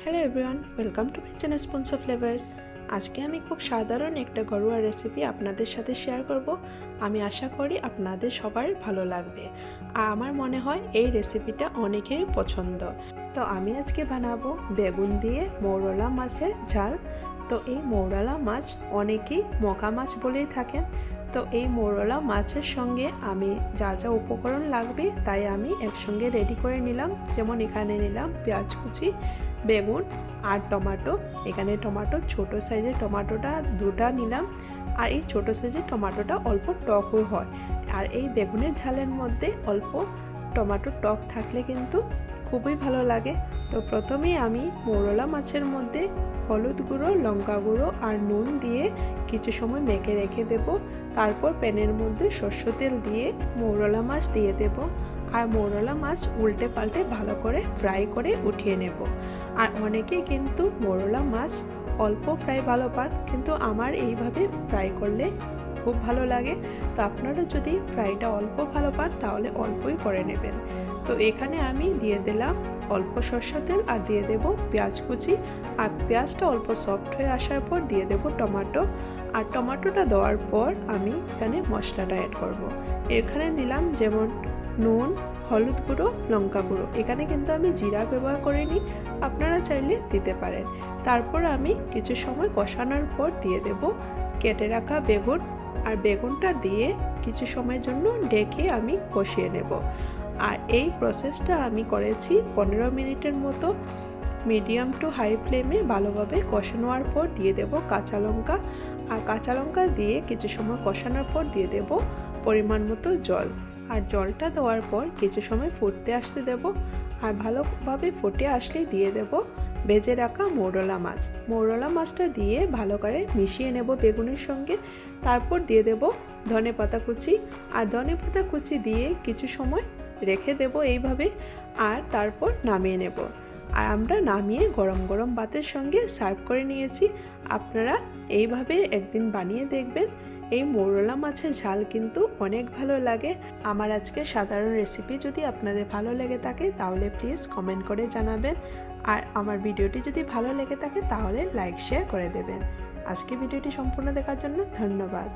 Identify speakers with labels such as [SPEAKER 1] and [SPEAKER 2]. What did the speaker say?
[SPEAKER 1] Hello everyone, welcome to my channel spoons of flavours. আজকে আমি খুব সাধারণ একটা ঘরোয়া রেসিপি আপনাদের সাথে শেয়ার করব। আমি আশা করি আপনাদের সবার ভালো লাগবে আর আমার মনে হয় এই রেসিপিটা অনেকেরই পছন্দ। তো আমি আজকে বানাবো বেগুন দিয়ে মৌরলা মাছের ঝাল। তো এই মৌরলা মাছ অনেকেই মকা মাছ বলেই থাকেন। তো এই মৌরলা মাছের সঙ্গে আমি যা যা উপকরণ লাগবে তাই আমি একসঙ্গে রেডি করে নিলাম। যেমন এখানে নিলাম পেঁয়াজ কুচি, বেগুন আর টমেটো। এখানে টমেটো ছোট সাইজের টমেটোটা দুটা নিলাম। আর এই ছোট সাইজের টমেটোটা অল্প টকও হয়। আর এই বেগুনের ঝালের মধ্যে অল্প টমেটো টক থাকলে কিন্তু খুবই ভালো লাগে। তো প্রথমেই আমি মৌরলা মাছের মধ্যে হলুদ গুঁড়ো, লঙ্কা গুঁড়ো আর নুন দিয়ে কিছু সময় মেখে রেখে দেব। তারপর প্যানের মধ্যে সরষের তেল দিয়ে মৌরলা মাছ দিয়ে দেব। আর মৌরলা মাছ উল্টে পাল্টে ভালো করে ফ্রাই করে উঠিয়ে নেব। আর অনেকেই কিন্তু মৌরলা মাছ অল্প ফ্রাই ভালো পান, কিন্তু আমার এইভাবে ফ্রাই করলে খুব ভালো লাগে। তো আপনারা যদি ফ্রাইটা অল্প ভালো পান তাহলে অল্পই করে নেবেন। তো এখানে আমি দিয়ে দিলাম অল্প সরষের তেল আর দিয়ে দেব পেঁয়াজ কুচি। আর পেঁয়াজটা অল্প সফট হয়ে আসার পর দিয়ে দেব টমেটো। আর টমেটোটা দেওয়ার পর আমি এখানে মশলাটা অ্যাড করব। এখানে দিলাম যেমন নুন, হলুদ গুঁড়ো, লঙ্কা গুঁড়ো। এখানে কিন্তু আমি জিরা ব্যবহার করিনি, আপনারা চাইলে দিতে পারেন। তারপর আমি কিছু সময় কষানোর পর দিয়ে দেব কেটে রাখা বেগুন। আর বেগুনটা দিয়ে কিছু সময়ের জন্য ঢেকে আমি কষিয়ে নেব। আর এই প্রসেসটা আমি করেছি 15 মিনিটের মতো। মিডিয়াম টু হাই ফ্লেমে ভালোভাবে কষানোর পর দিয়ে দেব কাঁচা লঙ্কা। আর কাঁচা লঙ্কা দিয়ে কিছু সময় কষানোর পর দিয়ে দেব পরিমাণ মতো জল। আর জলটা দেওয়ার পর কিছু সময় ফুটতে আসতে দেব। আর ভালোভাবে ফুটে আসলে দিয়ে দেব ভেজে রাখা মৌরলা মাছ। মৌরলা মাছটা দিয়ে ভালো করে মিশিয়ে নেব বেগুনের সঙ্গে। তারপর দিয়ে দেব ধনেপাতা কুচি। আর ধনেপাতা কুচি দিয়ে কিছু সময় রেখে দেব এইভাবে। আর তারপর নামিয়ে নেব। আর আমরা নামিয়ে গরম গরম ভাতের সঙ্গে সার্ভ করে নিয়েছি। আপনারা এইভাবে একদিন বানিয়ে দেখবেন। এই মৌরলা মাছের ঝাল কিন্তু অনেক ভালো লাগে। আমার আজকে সাধারণ রেসিপি যদি আপনাদের ভালো লেগে থাকে তাহলে প্লিজ কমেন্ট করে জানাবেন। আর আমার ভিডিওটি যদি ভালো লেগে থাকে তাহলে লাইক শেয়ার করে দেবেন। আজকে ভিডিওটি সম্পূর্ণ দেখার জন্য ধন্যবাদ।